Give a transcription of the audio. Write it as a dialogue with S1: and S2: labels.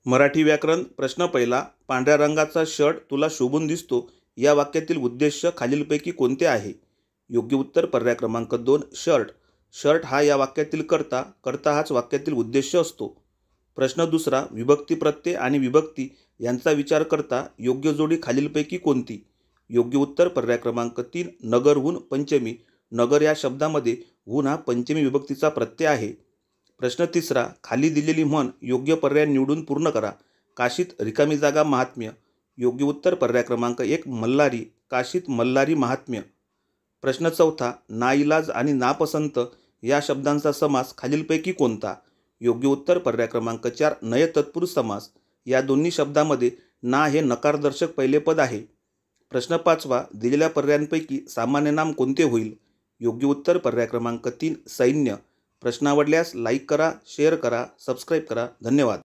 S1: मराठी व्याकरण प्रश्न पहिला. पांढऱ्या रंगाचा शर्ट तुला शोभून दिसतो या वाक्यातील उद्देश खालीलपैकी कोणते आहे? योग्य उत्तर पर्याय क्रमांक 2 शर्ट. शर्ट हा या वाक्यातील कर्ता, कर्ता हाच वाक्यातील उद्देश असतो. प्रश्न दुसरा. विभक्ती प्रत्यय आणि विभक्ती यांचा विचार करता योग्य जोडी खालीलपैकी कोणती? योग्य उत्तर पर्याय क्रमांक 3 नगरहून पंचमी. नगर या शब्दामध्ये हून हा पंचमी विभक्तीचा प्रत्यय आहे. प्रश्न तिसरा. खाली दिलेली म्हण योग्य पर्याय निवडून पूर्ण करा. काशीत रिकामी जागा महात्म्य. योग्य उत्तर पर्याय क्रमांक 1 मल्हारी. काशीत मल्हारी महात्म्य. प्रश्न चौथा. नाईलाज आणि नापसंत या शब्दांचा समास खालीलपैकी कोणता? योग्य उत्तर पर्याय क्रमांक 4 नय तत्पुरुष समास. या दोन्ही शब्दामध्ये ना हे नकारदर्शक पहिले पद आहे. प्रश्न पाचवा. दिलेल्या पर्यायांपैकी सामान्य नाम कोणते होईल? योग्य उत्तर पर्याय क्रमांक 3 सैन्य. प्रश्न आवडल्यास लाईक करा, शेअर करा, सबस्क्राईब करा. धन्यवाद.